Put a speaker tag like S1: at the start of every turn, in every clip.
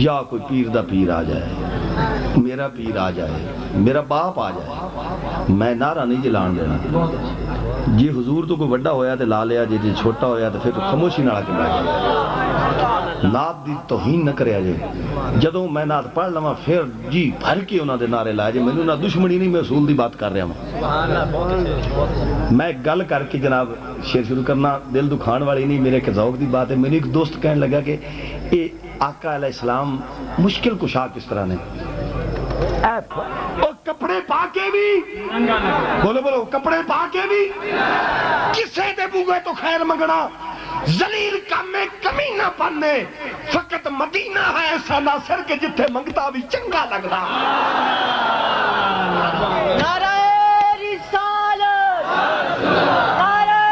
S1: या कोई पीर दा पीर आ जाए, मेरा पीर आ जाए, मेरा बाप आ जाए, मैं नारा नहीं जलान देना। जे हुजूर तो कोई वड्डा होया तो ला लिया, जे छोटा होया तो फिर खामोशी नाल के बैठ जाए। नात दी तौहीन न करया जे। जदों मैं नात पढ़ लवां फिर जी भर के उन्हां दे नारे लाए जे। मैनूं ना दुश्मनी नहीं, मैं उसूल दी बात कर रहा हूं। मैं गल करके जनाब शेर शुरू करना दिल दुखाण वाली नहीं, मेरे ज़ौक दी बात है। मेरे एक दोस्त कहने लगा कि ये आका अलैहिस्सलाम मुश्किल कुशा किस तरह ने, और कपड़े पाके भी, बोलो बोलो, कपड़े पाके भी किसे दे बूगे तो खैर मंगना, जलील काम में कमी ना पाने, फकत मदीना है ऐसा नासिर के जिथे मंगता भी चंगा लगदा।
S2: नारे रिसालत, नारे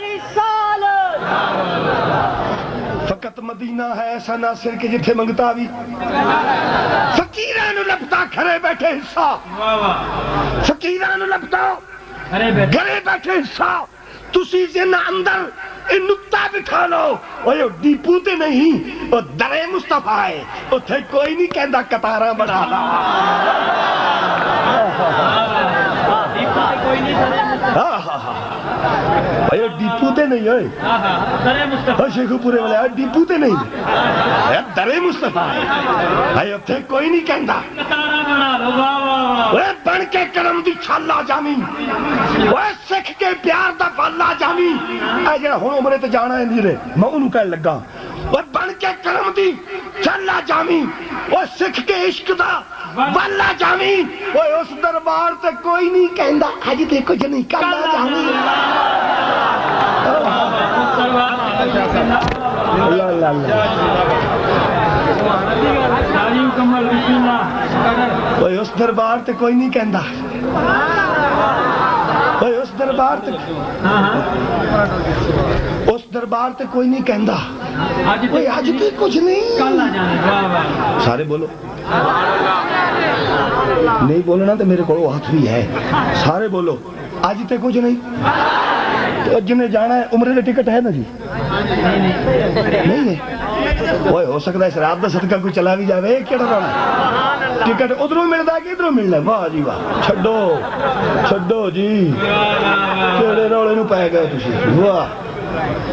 S2: रिसालत।
S1: फकत मदीना है ऐसा नासिर के जिथे मंगता भी, फकीरां नूं लभदा घरे बैठे हिस्सा, फकीरां नूं लभदा घरे बैठे हिस्सा। तुसी जिन्ना अंदर ए नुक्ता बिठा लो, ओए डीपू ते नहीं, ओ दरे मुस्तफा है, उथे कोई नहीं कहंदा कतारां बना ला। भाई डीपू ते नहीं होए, शेखुपुरे वाले डीपू ते नहीं, दरे मुस्तफा है भाई, उथे कोई नहीं कहंदा बन के करम दी छाला जामी, सिख के प्यार दा फला जामी। जो हुण उमरे ते जाना है नीरे, मैं उन्होंने कह लगा बन के करम दी छाला जामी, सिख के इश्क दा वाला जामी। उस दरबार से कोई नहीं कहंदा अज ते कुछ नहीं करना जामी। उस दरबार ते कोई नहीं कहंदा, उस दरबार ते, उस दरबार ते कोई नहीं कहंदा आज ते कुछ नहीं। सारे बोलो, नहीं बोलना तो मेरे को हाथ भी है। सारे बोलो आज ते कुछ नहीं। तो जिन्हें जाना है उम्र का टिकट है ना जी? नहीं है। ओए हो सकता है शराब का सदका कोई चला भी जावे, केड़ा रोना टिकट उधरों मिलता है कि इधरों मिलना। वाह जी वाह, छड्डो छड्डो जी, केड़े रौले नूं पै गए तुसीं। वाह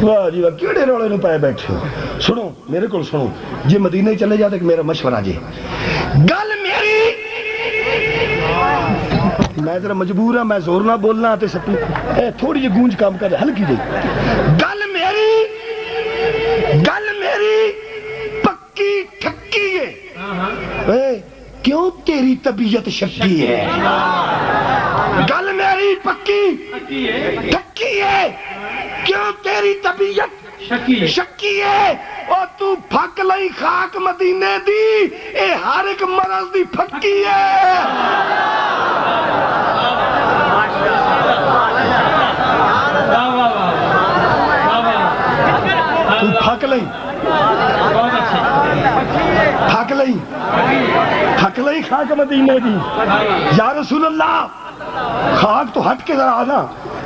S1: वाह जी वाह, केड़े रौले नूं पै बैठे हो। सुनो मेरे को सुनो, जे मदीने चले जाते मेरा मशवरा जे, गल मेरी, मैं जरा मजबूर हाँ, मैं जोर ना बोलना ते सपी थोड़ी जी गूंज काम कर हल्की जी। गल मेरी पक्की ठक्की है। क्यों तेरी तबीयत शक्की है? गल मेरी पक्की ठक्की है, क्यों तेरी तबीयत शक्की है। और तू फक लई खाक मदीने दी, ए हर एक मरज दी फक्की है। तू फक लई, थक लई, थक लई खाक मदीने दी। या रसूल अल्लाह, खाक तो हट के जरा आना।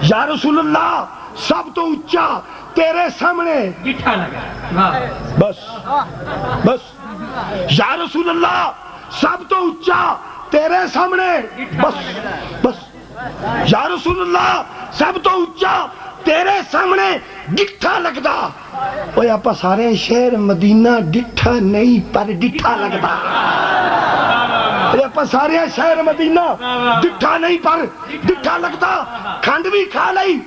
S1: या रसूल अल्लाह, सब तो ऊंचा तेरे सामने गिठा लगा। बस बस, या रसूल अल्लाह, सब तो ऊंचा तेरे सामने बस बस। या रसूल अल्लाह, सब तो ऊंचा तेरे सामने गिठा लगदा। ओए आपा सारे शहर मदीना डिठा नहीं पर डिठा लगदा। आपा सारे शहर मदीना डिठा नहीं पर डिठा लगदा। खंड भी खा लई,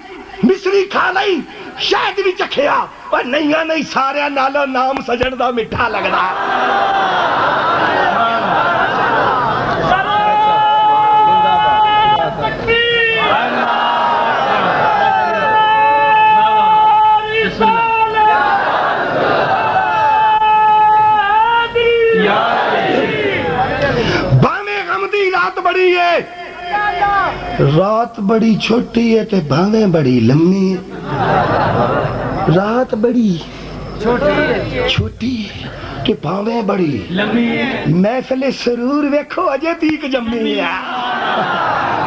S1: मिश्री खा लई, शहद भी चखिया, और नहीं नहीं सारे नालों नाम सजण दा मिठा लगदा। बड़ी है रात, बड़ी छोटी है ते भावे बड़ी लम्मी है। रात बड़ी छोटी ते भावे बड़ी लम्मी है। महफिल सरूर वेखो अजे तीक जम्मी है।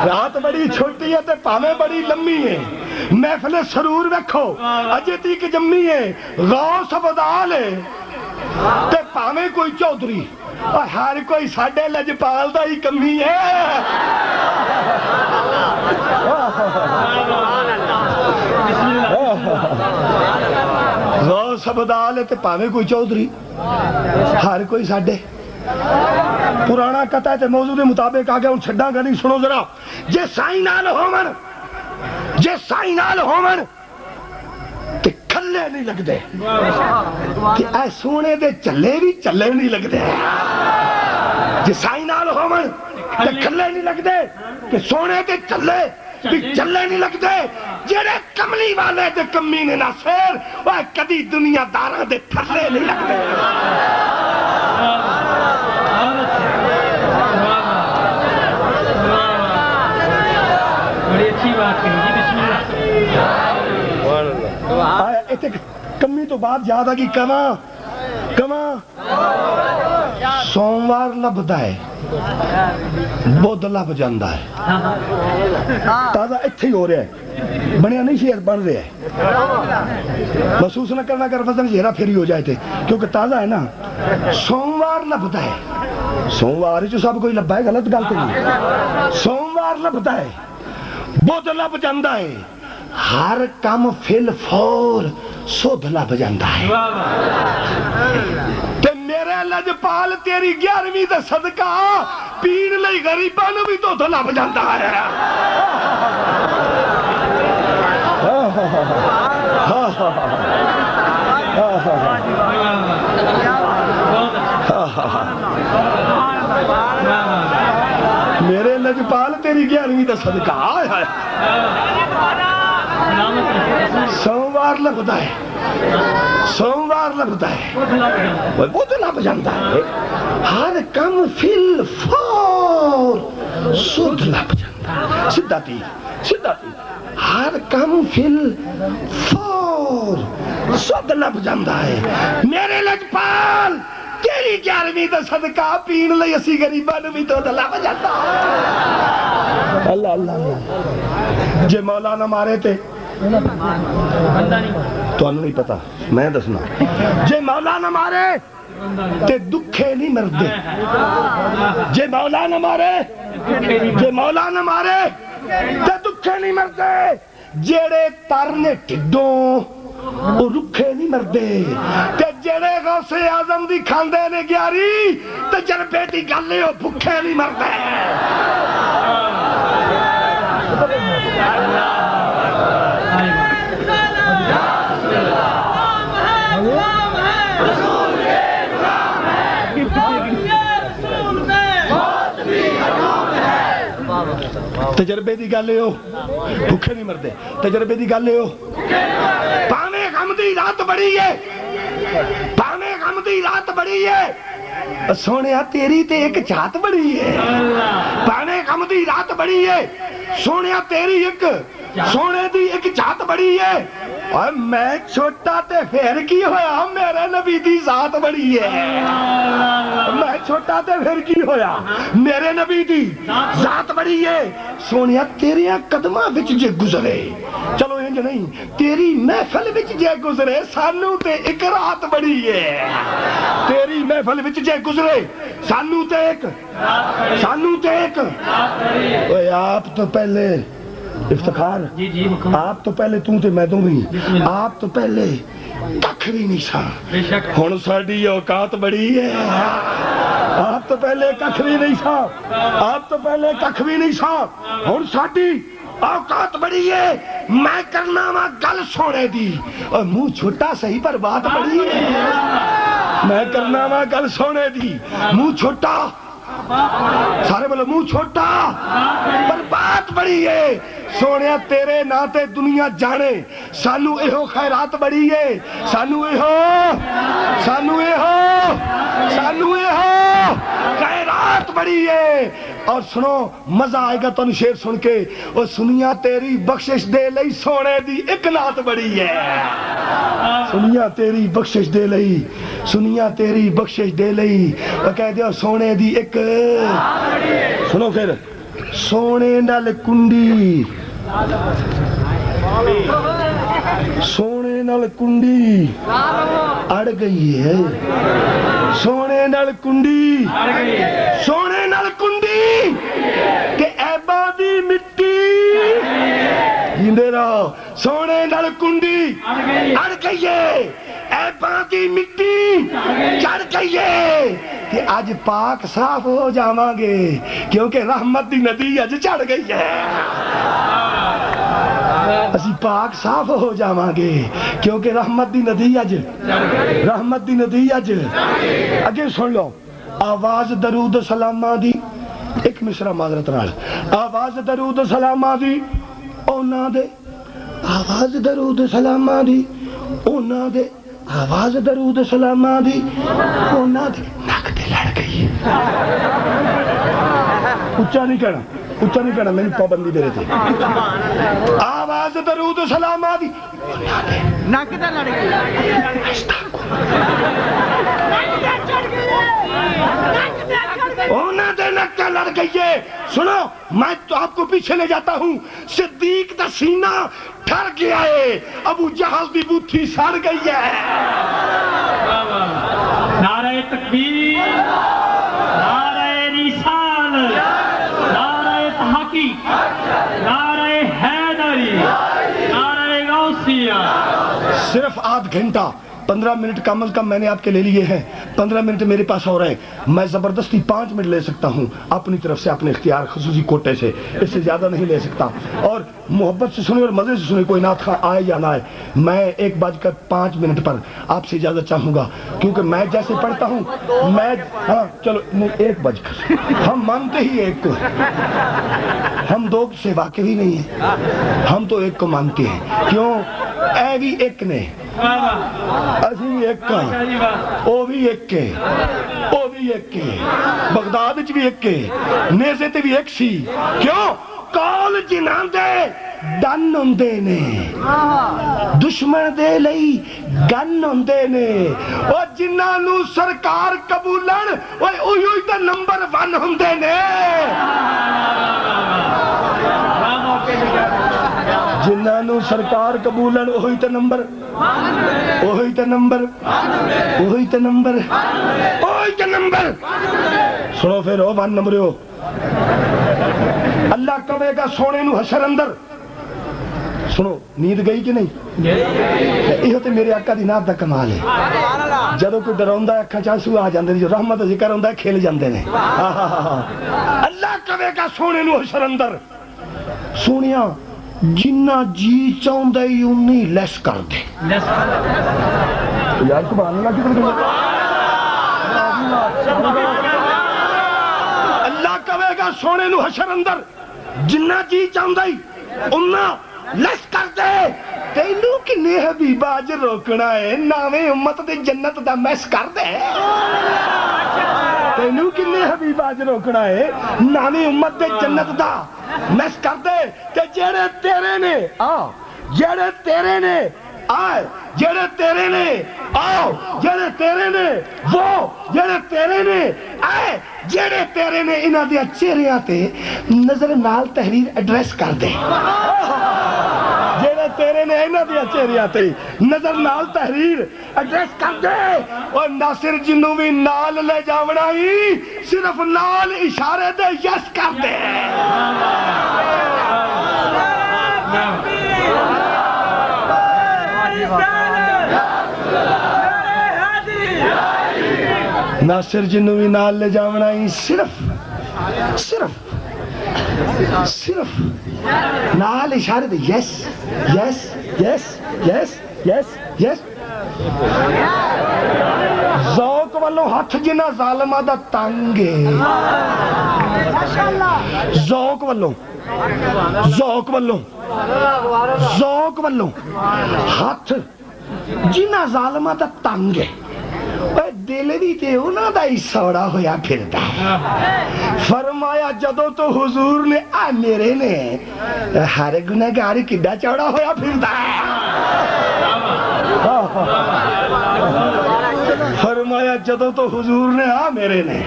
S1: रात बड़ी छोटी है ते भावे बड़ी लम्मी है। महफिल सरूर वेखो अजे तीक जम्मी है। गौस अबदाल है,
S3: ते भावें कोई चौधरी, और हर कोई साडे लजपाल दा ही कमी है। गौस अबदाल ते भावें कोई चौधरी, हर कोई साडे। पुराना कथा है ते मौजू के मुताबिक आ गया। हुण छड्डांगा नहीं, सुनो जरा। जे साईं नाल होवन, जे साईं नाल होवन ते खल्ले नहीं लगदे, ते ऐ सोने दे झल्ले भी झल्ले नहीं लगदे। जे साईं नाल होवन ते खल्ले नहीं लगदे, ते सोने दे झल्ले भी झल्ले नहीं लगदे। जेड़े कमली वाले ते कमी ने ना शेर, वह कदी दुनियादारां दे थल्ले नहीं लगदे।
S4: बड़ी अच्छी बात कही जी, बिस्मिल्लाह।
S3: इतने कमी तो बाद याद आ गई। कमा कमा सोमवार लभदा है, बुध लभ जाता है। ताजा इत्थे ही हो रहा है, बनया नहीं शेर बन रहा है। महसूस न करना कर वजन हेरा फेरी हो जाए थे, क्योंकि ताजा है ना। सोमवार लभदा है, सोमवार जो सब कोई लभा है, गलत गल तो नहीं। सोमवार लभदा है, बुध लभ जाता है, हर काम फिल फौर सुध लभ जाता है। ते मेरे लजपाल तेरी 11वीं दा सदका पीण लई गरीबां नूं भी दुध लभ जाता है। मेरे लजपाल तेरी 11वीं दा सदका सोमवार लगता है, सोमवार लगता है, वो तो लग जाता है। हर कम फिल फौर सुध लग जाता है। सीधा थी, सीधा थी। हर कम फिल फौर सुध लग जाता है। मेरे लजपाल तेरी 11वीं दा सदका पीण लई असी गरीबां नूं भी दुध लभ जाता है। अल्लाह अल्लाह। जे मौला ना मारे ते तुहानू नहीं पता, मैं दसना। जे मौला ना मारे ते दुखे नहीं मरदे। जे मौला ना मारे, जे मौला ना मारे ते दुखे नहीं मरदे। जेड़े तरने ढिड्डों वो रुखे नहीं मरदे, ते जेड़े गौसे आजम दी खांदे ने 11 ते जरबे दी गल है, भुखे नहीं मरदे। तजर्बे की गल हो, भुखे नहीं मरते। तजर्बे की गल हो, भावें गम दी रात बड़ी है, भावें गम दी रात बड़ी है, सोने तेरी ते एक चाहत बड़ी है। भावें गम दी रात बड़ी है, सोने तेरी एक, सोने दी एक चाहत बड़ी है। और मैं छोटा ते फिर की होया, मेरे नबी दी जात बड़ी है। मैं छोटा ते फिर की होया, मेरे नबी दी जात बड़ी है। सोनिया तेरे कदमां विच जे गुजरे, चलो इंज नहीं, तेरी महफिल विच जे गुजरे, सानू ते एक रात बड़ी है। तेरी महफिल विच जे गुजरे, सानू ते एक, सानू ते एक। ओए आप तो पहले इफ्तिखार, आप तो पहले तू ते मैं भी, आप तो पहले कख भी नहीं सा, हुण साडी औकात बड़ी है। आप तो पहले कख भी नहीं सा, आप तो पहले कख भी नहीं सा, हुण साडी औकात बड़ी है। मैं करना वा गल सोने दी, और मुंह छोटा सही पर बात बड़ी है। मैं करना वा गल सोने दी, मुंह छोटा, सारे बोलो मुंह छोटा पर बात बड़ी है। सोनिया तेरे ना ते दुनिया जाने, सानू एहो खैरात बड़ी है। सानू एहो, सानू एहो, सानू एहो खैरात बड़ी है। और सुनो मजा आएगा तुम शेर सुन के। और सुनिया तेरी बख्शिश दे लई, सोने दी एक नात बड़ी है। सुनिया तेरी बख्शिश दे लई, सुनिया तेरी बख्शिश दे लई, और कह दिया सोने दी एक। सुनो फिर, सोने नाल कुंडी, सोने सोने नाल कुंडी अड़ गई है, सोने नाल कुंडी, सोने नाल कुंडी के ऐबा दी मिट्टी जिंदे रहो, सोने नाल कुंडी अड़ गई है, ऐबा दी मिट्टी चढ़ गई है कि अज पाक साफ हो जावांगे क्योंकि रहमत दी नदी अज चढ़ गई है। असी पाक साफ हो जावांगे क्योंकि रहमत दी नदी अज, रहमत दी नदी अज। अगे सुन लो, आवाज दरूद सलामा दी, एक मिसरा माजरत नाल, आवाज दरूद सलामा दी ओना दे, आवाज दरूद सलामा दी ओना दे, आवाज दरूद सलामा दी ओना दे नक ते लड़ गई। उच्चा नहीं कहना, उच्चा नहीं कहना, मेरी पाबंदी मेरे थे। आवाज दरूद सलामा दी
S2: नक ते लड़
S3: ओना दे नक ते लड़ गई है। सुनो, मैं तो आपको पीछे ले जाता हूँ। सिद्दीक का सीना ठर गया है, अबू जहल दी बूथी सड़ गई है।
S4: नारे तकबीर, नारे रिसालत, नारे तहकीक, नारे हैदरी, नारे गौसिया।
S3: सिर्फ आध घंटा 15 मिनट कम से कम मैंने आपके ले लिए हैं। 15 मिनट मेरे पास और हैं, मैं जबरदस्ती 5 मिनट ले सकता हूं अपनी तरफ से, अपने इख्तियार खुसूसी कोटे से, इससे ज्यादा नहीं ले सकता। और मोहब्बत से सुने और मजे से सुने, कोई नात खां आए या ना आए। मैं 1:05 पर आपसे इजाजत चाहूंगा क्योंकि मैं जैसे पढ़ता हूं, मैं हाँ चलो नहीं 1 बजकर, हम मानते ही 1 को, हम 2 से वाकिफ ही नहीं है, हम तो 1 को मानते हैं। क्यों? ऐ भी 1 ने, असी भी 1 का, ओ भी 1 के, ओ भी 1 के, बगदाद च भी 1 के, नेज़े ते भी 1 सी। क्यों? कौल जिन्हां दे डन हुंदे ने, दुश्मन दे लई गन हुंदे ने, ओ जिन्हां नू सरकार कबूलन ओए ओही ते नंबर 1 हुंदे ने। जिन्हां नू सरकार कबूलन ओही ते नंबर, ओही ते नंबर, ओही ते नंबर, ओही ते नंबर। सुनो फिर ओ 1 नंबर हो। अल्लाह कहेगा सोने नू हशर अंदर। सुनो, नींद गई कि नहीं? इहो ते मेरे आका दी नात दा कमाल है। जदों कोई डराउंदा अखां च आंसू आ जांदे ने, जो रहमत दा जिक्र हुंदा खिल जांदे ने। अल्लाह कहेगा सोने नू हशर अंदर। सोनिया जिन्ना जी चाहुंदा ही उन्नी लेस कर दे। यार सुभान अल्लाह की अल्लाह कहेगा सोने नू हशर अंदर, जिन्ना जी चाहुंदा ही उन्ना लेस कर दे। तेनू किन्ने हबीबा अज रोकना है, नावे उम्मत दे जन्नत दा मैस कर दे। तेनू किन्ने हबीबा अज रोकना है, नावे उम्मत दे जन्नत दा मैस कर दे। ते जेड़े तेरे ने आ, जेड़े तेरे ने आए, जेड़े तेरे ने आओ, जेड़े तेरे ने वो, जेड़े तेरे ने आए, जेड़े तेरे ने इन्हां दे चेहरियां ते नजर नाल तहरीर एड्रेस कर दे। जेड़े तेरे ने इन्हां दे चेहरियां ते नजर नाल तहरीर एड्रेस कर दे। और नासिर जिन्नू भी नाल ले जावना ही, सिर्फ नाल इशारे दे यस कर दे। नासिर जिन्नू भी नाल ले जावना ही, सिर्फ सिर्फ सिर्फ नाल इशारे दे yes yes yes yes yes yes. ज़ौक वालों हाथ जिन्ना जालिमा दा तंग है, ज़ौक वालों, ज़ौक वालों, ज़ौक वालों हाथ जिन्ना जालिमा दा तंग है। दिल भी ते उन्हां दा ही सौड़ा होया फिरदा है। फरमाया जदों तो हुजूर ने आ मेरे ने हर गुनहगार किड्डा चौड़ा होया फिरदा है। फरमाया जदों तो हुजूर ने आ मेरे ने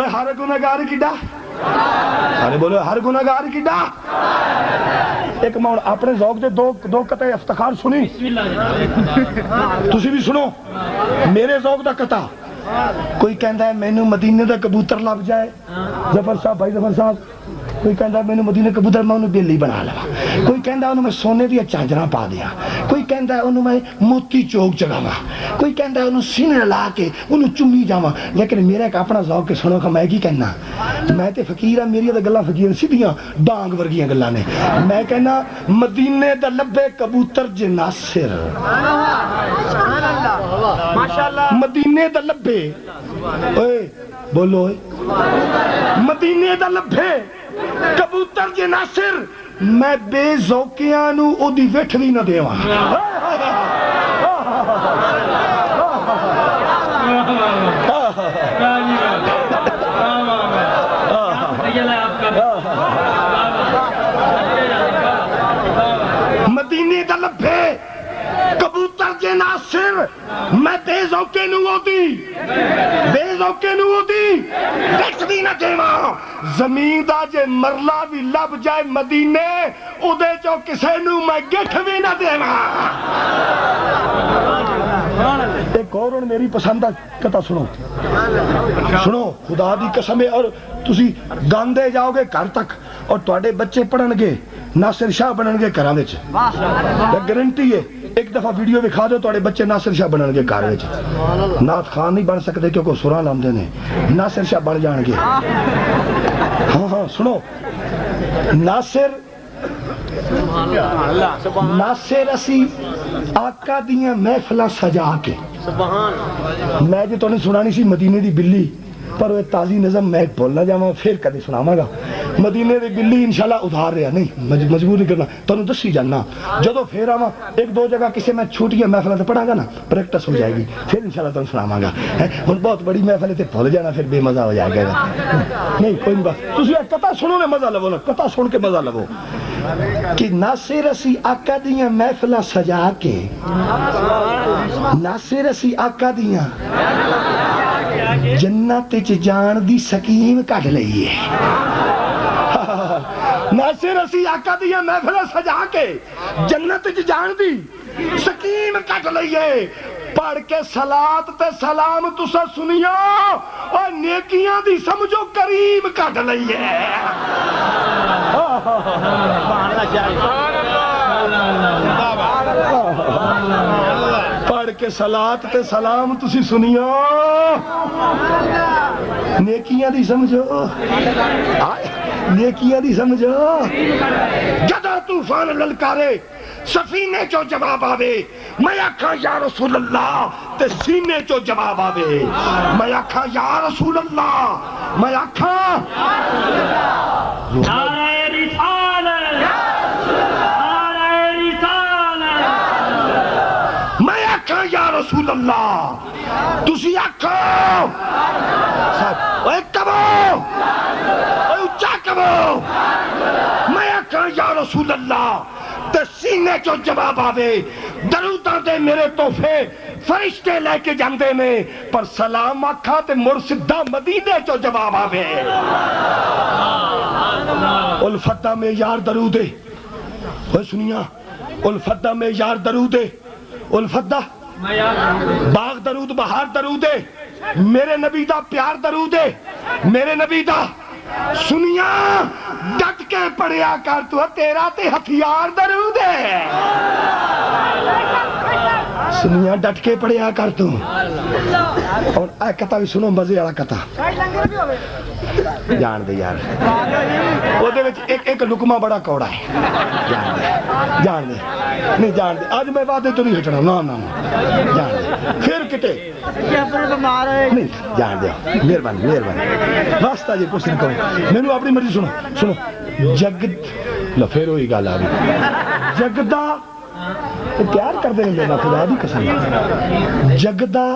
S3: हर गुनहगार किड्डा अरे बोलो हर गुनाहगार किड्डा एक मैं अपने ज़ौक दे दो कते इफ्तिखार सुनी तुसी भी सुनो मेरे ज़ौक दा कता कोई कहता है मैनू मदीने दा कबूतर लभ जाए जफर साहब भाई जफर साहब कोई कहता मैनू मदीने कबूतर मैं उन्हें बेली बना लवा कोई कहता उन्हें मैं सोने दी झांजरा पा दिया कोई कहता उन्हें मैं मोती चौक चढ़ावा कोई कहता उन्हें सीने ला के उन्हें चुम्मी जावा लेकिन मेरा एक अपना ज़ौक के सुनो मैं की कहना मैं तो फकीर हाँ मेरिया गल्लां फकीर सीधियां डांग वर्गियां गल्लां ने मैं कहना मदीने दा लब्बे कबूतर जनासिर माशाअल्लाह मदीने दा लब्बे ओए बोलो ओए मदीने दा लब्बे कबूतर जे नासिर मैं बेज़ौकियां नू ओदी विठ भी ना देवां मदीने दा लब्बे कबूतर जे नासिर मैं बेज़ौके नू ओदी विठ भी ना देवां जमीन दा जे मरला भी लभ जाए मदीने उदे चो किसे नू मैं गिठ भी ना देवां एक और हुण मेरी पसंद दा कथा सुनो खुदा दी कसम है और तुसी गांदे जाओगे घर तक और तुहाडे बच्चे पढ़नगे नासिर शाह बनणगे घरां विच गारंटी है एक दफा वीडियो विखा दो तुहाडे बच्चे नासिर शाह बनणगे घर विच नाथ खान नहीं बन सकते क्योंकि सुरां लांदे ने नासिर शाह बन जाणगे हाँ सुनो नासिर असी आका दियां महफिलां सजा के मैं जो तुहानू सुनानी सी मदीने दी बिल्ली पर वो ताजी नज़म मैं भुल ना जावां फिर कदे सुनावांगा मदीने दी बिल्ली इंशाल्लाह उधार रहा नहीं मजबूर नहीं करना तुहानू दसी जाना जदों फिर आवां एक दो जगह किसी मैं छोटियां महफिलां ते पढ़ांगा ना प्रैक्टिस हो जाएगी फिर इंशाल्लाह तुहानू सुनावांगा हुण बहुत बड़ी महफिल ते भुल जाना फिर बेमजा हो जाएगा नहीं कोई नहीं बस तुसीं कथा सुनो ने मजा लवो ना कथा सुन के मजा लवो कि नासिर असी आका दियां महफिलां सजा के नासिर असी आका दियां जन्नत च जान दी सकीम कढ लई है नासिर असी आका दियां महफिलां सजा के जन्नत च जान दी सकीम कढ लई है पढ़ के सलात ते सलाम तुसा सुनियो और नेकियां दी समझो करीम कढ लई है पढ़ के सलात ते सलाम तुसी सुनियो नेकियां दी समझो नेकियां दी समझो जदा तूफान ललकारे सफीने चो जवाब आवे मैं आखा या रसूल अल्लाह ते सीने चो जवाब आवे मैं आखा या रसूल अल्लाह मैं आखा
S4: नारे रिसालत नारे रिसालत
S3: मैं आखा या रसूल अल्लाह तुसी आखो ओए कबो ओए उच्चा कबो मैं आखा या रसूल अल्लाह ते सीने चो जवाब आवे दरूदां दे मेरे तोहफे फरिश्ते लेके जांदे ने पर सलाम आखा ते मुड़ सीधा मदीने चो जवाब आवे उल्फता में यार दरूदे ओए सुनिया उल्फता में यार दरूदे उल्फता बाग दरूद बहार दरूदे मेरे नबी दा प्यार दरूदे मेरे नबी दा सुनिया डट के पढ़िया कर तू तेरा ते हथियार दरूद है सुनिया डट के पढ़िया कर तू और आ कथा भी सुनो मजे वाला कथा जान दे यार ओदे विच एक लुकमा बड़ा कौड़ा है जान दे नहीं जान दे आज मैं वादे तो नहीं हटना ना ना जान दे फिर किते नहीं जान दे मेहरबानी वास्ता जी कुछ नहीं कहो मैनू अपनी मर्जी सुनो जग लो फिर वही गल आ रही जगदा प्यार करते हैं मेरा खुदा दी कसम जगदा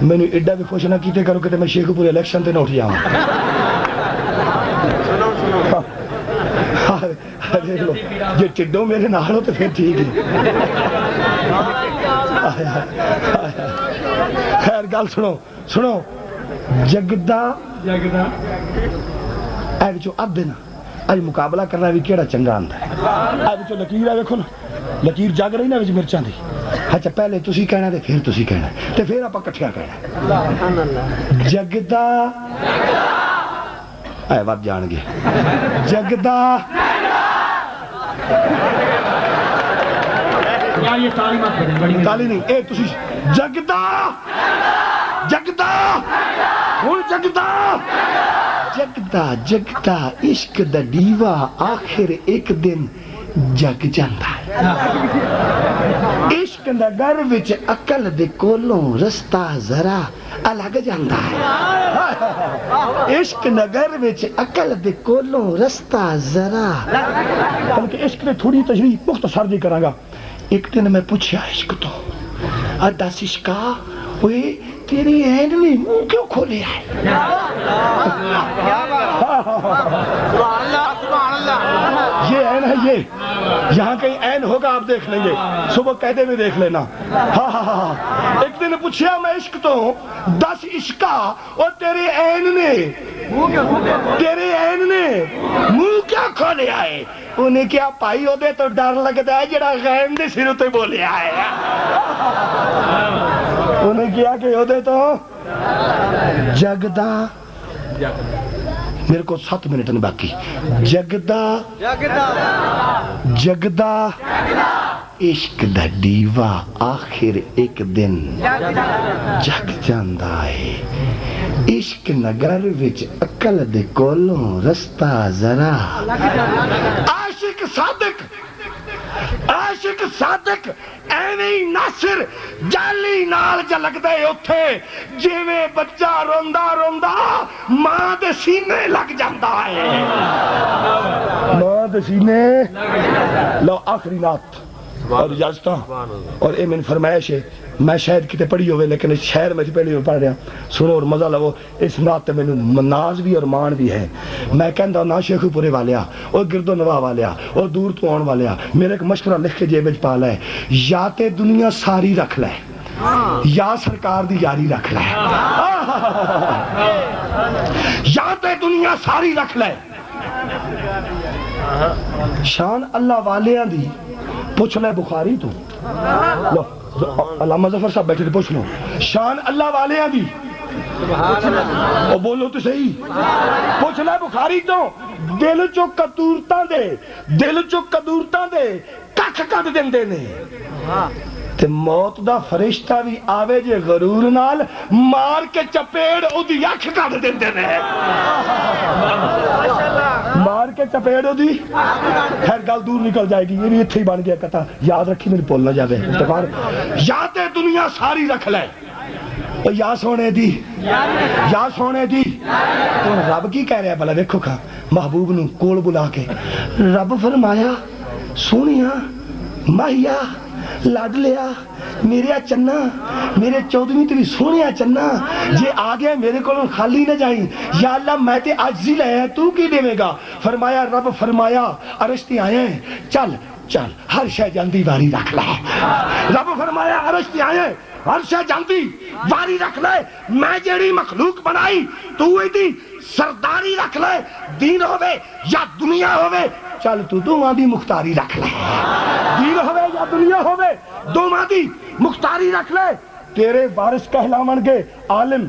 S3: मैनू एडा भी खुश ना कीते करो कि मैं शेखपुर इलेक्शन ते ना उठ जावां देख लो जे टिड्डो मेरे नाल हो तो फिर ठीक है खैर गल सुनो जगदा विचों अद्धे ना अज मुकाबला करना भी केड़ा चंगा आंदा है आ विचों लकीर है वेखो ना लकीर जग रही ना विच मिर्चां दी अच्छा पहले तुसी कहना ते फिर तुसी कहना ते फिर आपां इकट्ठियां कहना जगदा ऐ वध जाणगे जगदा
S4: ये ताली मत करें बड़ी
S3: ताली नहीं ए तुसी जगदा जगदा हुण जगदा जगदा जगदा इश्क दा दीवा आखिर एक दिन जग जांदा है इश्क नगर विच अकल दे कोलों रस्ता जरा अलग जांदा है इश्क नगर विच अकल दे कोलों रस्ता जरा बल्कि इश्क ने थोड़ी तशरीह मुख्तसर जी करांगा एक दिन मैं पूछा इश्क तो दस इश्का ओए तेरी ऐन ने मुंह क्यों खोले है ये ऐन है ये यहाँ कहीं ऐन होगा आप देख लेंगे सुबह कहते में देख लेना हाँ एक दिन पूछा मैं इश्क तो 10 इश्का और तेरे ऐन ने मुंह क्या खोले आए उन्हें क्या पाई ओदे तो डर लगता है जरा गैम दे सिर उत्ते बोले आए उन्हें क्या कि ओदे तो जगदा मेरे को 7 मिनट ने बाकी जगदा जगदा इश्क दा दीवा आखिर एक दिन जग जांदा है इश्क नगर विच अकल दे कोलों रस्ता जरा आशिक सादिक एवें ही नासिर जाली नाल झलकदा है उत्थे जिवें बच्चा रोंदा रोंदा मां दे सीने लग जांदा है मां दे सीने लो आखिरी नात और इजाजत और ये मैंने फरमाइश है मैं शायद कितने पढ़ी होवे लेकिन इस शहर में पहली पढ़ रहा सुनो और मजा लवो इस नात मैंने नाज भी और मान भी है मैं कहता ना शेखुपुरे वालिया और गिरदो नवा वालिया और दूर तो आने वालिया मेरे एक मशवरा लिख के जेब पा लै या ते दुनिया सारी रख लै या सरकार दी यारी रख लै या ते दुनिया सारी रख लै शान अल्लाह वालिया दी पूछ ले बुखारी तू लो अल्लामा जफर साहब बैठे थे पूछ लो शान अल्लाह वाले दी बोलो तो सही पूछ ले बुखारी तो दिल चो कदूरतां दे कख कद देंदे ने ते मौत दा फरिश्ता भी आवे जे गरूर नाल मार के चपेड़ ओदी अख कद देंदे ने मार के चपेड़ ओदी खैर गल दूर निकल जाएगी ये भी इत्थे ही बन गया कथा याद रखी मेरी भूल ना जावे इफ्तिखार या ते दुनिया सारी रख ले या सोने दी तो रब की कह रहा भला देखो खा महबूब नू कोल बुला के रब फरमाया सोनिया माहिया लड लिया मेरे चन्ना मेरे 14वीं तेरी सोनिया चन्ना जे आ गया मेरे को खाली न जाई या अल्लाह मैं ते आज ही लाया तू की देवेगा फरमाया रब फरमाया अरश्ती आए चल चल हर शय जानती वारी रख ले रब फरमाया अरश्ती आए हर शय जानती वारी रख ले मैं जेड़ी मखलूक बनाई तू एदी सरदारी रख ले दीन होवे या दुनिया होवे चल तू दोवां दी मुख्तारी रख ले दीन होवे या दुनिया होवे दोवां दी मुख्तारी रख ले तेरे वारिस कहलावणगे आलिम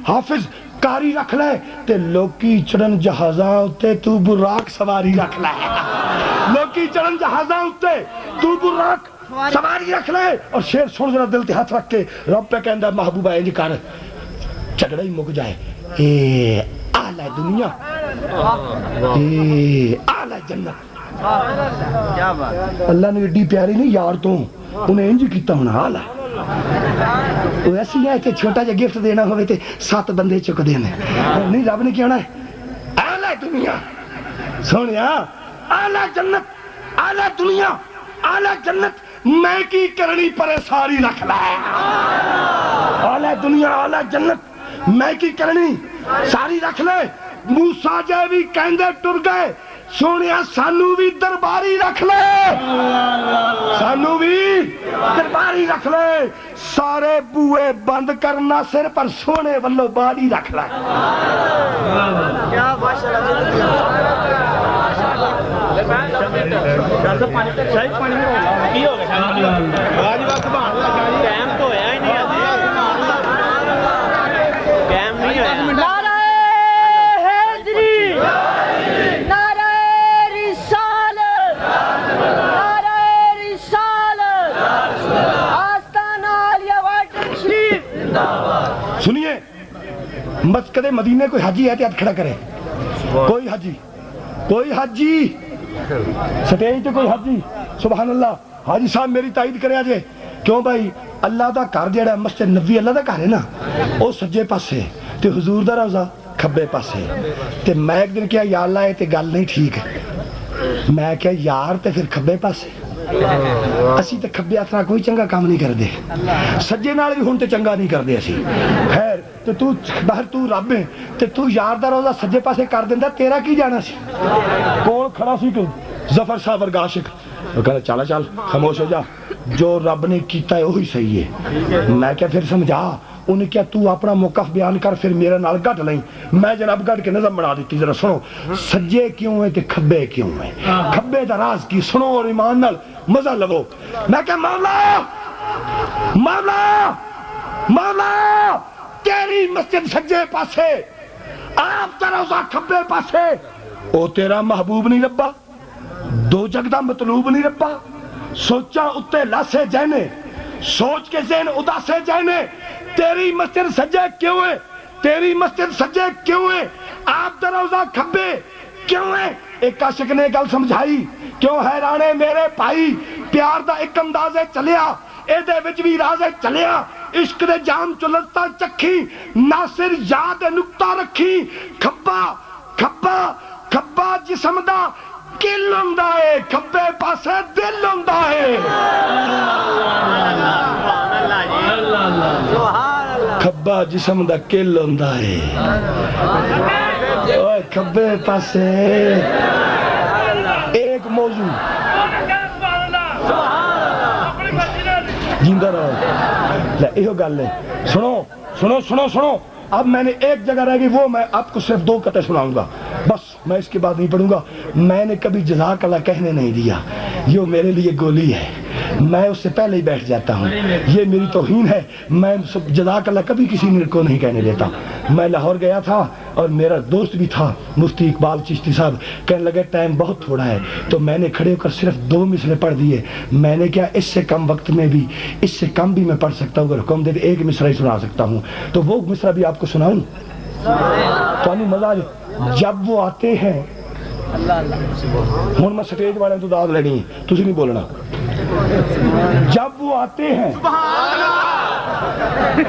S3: हाफिज कारी रख ले ते लोकी चढ़न जहाजां उत्ते तू बुराक सवारी रख ले लोकी चढ़न जहाजां उत्ते तू बुराक सवारी रख ले और शेर सुन जरा दिल ते हाथ रख के रब पे कहंदा महबूबा इंज कर झगड़ा ही मुक जाए ए आला दुनिया ए आला जन्नत क्या बात अल्लाह ने एडी प्यारी नहीं यार तो उन्हें इंज कीता होना आला वैसे ही है कि छोटा जा गिफ्ट देना होवे ते 7 बंदे चुकदे ने नहीं रब ने कहना है आला दुनिया सोनिया आला जन्नत आला दुनिया आला जन्नत मैं की करनी परे सारी रख लै आला दुनिया आला जन्नत मैं की करनी सारी रख ले मूसा जे भी कहंदे टुर गए सोनिया सानू भी दरबारी रख ले सानू भी दरबारी रख ले, सारे बूए बंद करना सिर पर सोने वालों बारी रख ले। सुनिए, मस्जिद मदीने कोई हाजी है तो हाथ खड़ा करे। कोई हाजी, कोई हाजी स्टेज तो कोई हाजी, सुभान अल्लाह, हाजी साहब मेरी ताईद करे अजे। क्यों भाई, अल्लाह का घर जेड़ा मस्जिद नबी अल्लाह का घर है ना, वो सज्जे पासे ते हुजूर दा रोज़ा खब्बे पासे। ते मैं एक दिन क्या यार लाए ते गल नहीं ठीक है, मैं क्या यार ते फिर खब्बे पासे असी ते खब्बे हथ नाल कोई चंगा काम नहीं करते, सज्जे नाल भी हुण ते चंगा नहीं करते असी। खैर ते तू बाहर तू रब है ते तू यार दा रोज़ा सज्जे पासे कर दिंदा, तेरा की जाना सी? कौन खड़ा सी तू? जफर साहब वर्गा आशिक। कहना चला चल खामोश हो जा, जो रब ने कीता है वही सही है। मैं क्या फिर समझा, उन्हें क्या तू अपना मौकफ बयान कर, फिर मेरे नाल गट लई। मैं जनाब गट के नजम बना दी। जरा सुनो, सज्जे क्यों है ते खब्बे क्यों है, खब्बे दा राज की सुनो और ईमान नाल मजा लवो। मैं क्या मौला मौला मौला, तेरी मस्जिद सज्जे पासे, आप रोज़ा खब्बे पासे, ओ तेरा महबूब नहीं रब्बा, दो जगदा मतलूब नहीं रब्बा। सोचा उत्ते लासे जाने, सोच के ज़हन उदासे जाने। तेरी मस्जिद सज्जे क्यों है, तेरी मस्जिद सज्जे क्यों है, आप दरोजा खब्बे क्यों है? एक आशिक ने गल समझाई, क्यों हैराने मेरे भाई, प्यार दा एक अंदाज है चलिया, एदे विच भी राज है चलिया। इश्क दे जाम चुलता चखी, नासिर याद नुक्ता रखी। खब्बा खब्बा खब्बा जिस्म दा किल हुंदा है, खब्बे पासे दिल हुंदा है। खब्बा जिस्म दा किल हुंदा है, ओए खब्बे पासे एक मौजू जिंदा रहो। इहो गल है। सुनो सुनो सुनो सुनो, अब मैंने एक जगह रह गई, वो मैं आपको सिर्फ दो कते सुनाऊंगा बस, मैं इसके बाद नहीं पढ़ूंगा। मैंने कभी जज़ाक अल्लाह कहने नहीं दिया, ये मेरे लिए गोली है, मैं उससे पहले ही बैठ जाता हूँ, ये मेरी तौहीन है। मैं जज़ाक अल्लाह कभी किसी को नहीं कहने देता। मैं लाहौर गया था और मेरा दोस्त भी था मुफ्ती इकबाल चिश्ती साहब, कहने लगे टाइम बहुत थोड़ा है, तो मैंने खड़े होकर सिर्फ 2 मिसरे पढ़ दिए। मैंने क्या, इससे कम वक्त में भी, इससे कम भी मैं पढ़ सकता हूँ, अगर हुक्म दे दे 1 मिसरा ही सुना सकता हूँ। तो वो मिसरा भी आपको सुनाऊं, तो मजा आ जाए। जब वो आते हैं, हुण मैं स्टेज वाले तो दाद लेनी है, तुझे नहीं बोलना। जब वो आते हैं,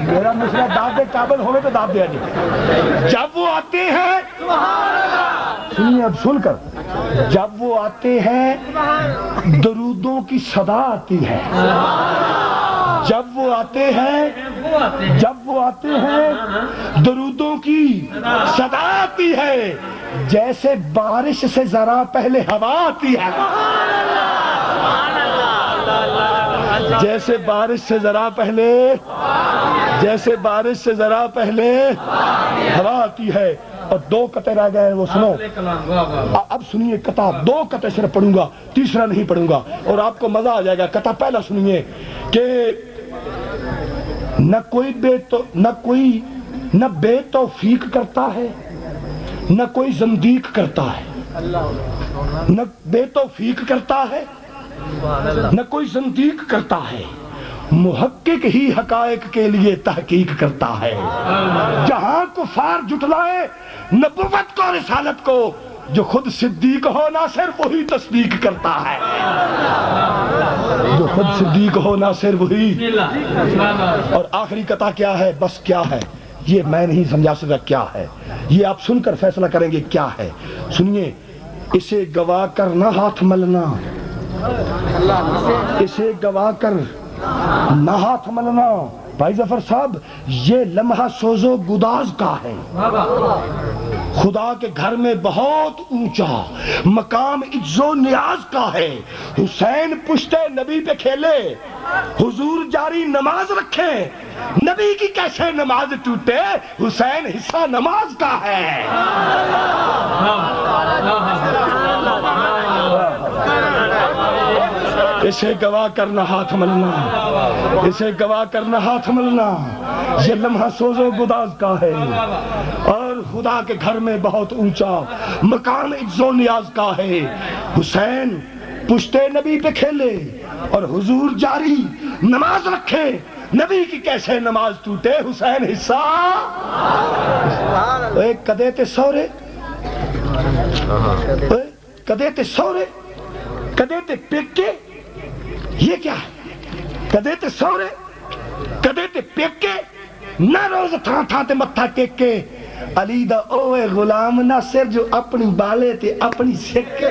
S3: मेरा मिसरा दाद दे काबिल होवे तो दाद दिया जी। जब वो आते हैं, सुनिए अब सुनकर, जब वो आते हैं दरूदों की सदा आती है। जब वो आते हैं, जब वो आते हैं दरूदों की सदा आती है, जैसे बारिश से जरा पहले हवा आती है। जैसे बारिश से जरा पहले, जैसे बारिश से जरा पहले हवा आती है। और 2 कते रह गए, वो सुनो। अब सुनिए कता, 2 कते सिर्फ पढ़ूंगा, तीसरा नहीं पढ़ूंगा और आपको मजा आ जाएगा। कता पहला सुनिए कि न कोई न बेतौफीक करता है, न कोई ज़ंदीक करता है, न बेतौफीक करता है, न कोई ज़ंदीक करता है, मुहक्किक ही हकायक के लिए तहकीक करता है। जहां कुफार जुटलाए नबुव्वत को, रिसालत को, जो खुद सिद्दीक हो ना सिर्फ वही तस्दीक करता है। जो खुद सिद्दीक हो ना सिर्फ वही। और आखिरी कथा क्या है, बस क्या है ये मैं नहीं समझा सकता क्या है, ये आप सुनकर फैसला करेंगे क्या है। सुनिए, इसे गवा कर ना हाथ मलना, इसे गवा कर ना हाथ मलना। भाई जफर साहब, ये लम्हा सोजो गुदाज का है। खुदा के घर में बहुत ऊंचा मकाम इज्जो नियाज का है। हुसैन पुश्ते नबी पे खेले, हुजूर जारी नमाज रखे, नबी की कैसे नमाज टूटे, हुसैन हिस्सा नमाज का है। इसे गवाह करना हाथ मलना, इसे गवाह करना हाथ मलना, ये लम्हा सोजो गुदाज का है। और खुदा के घर में बहुत ऊंचा मकाम इज्जो नियाज का है। हुसैन पुश्ते नबी पे खेले और हुजूर जारी नमाज रखे, नबी की कैसे नमाज टूटे, हुसैन हिस्सा। कदे ते सौरे, कदे ते सौरे, कदे ते पेके, ये क्या है? कदे ते सौरे, कदे ते पेके, न रोज था था ते मत्था टेके। अली दा ओए गुलाम ना सिर जो अपनी बाले ते अपनी सिक्के।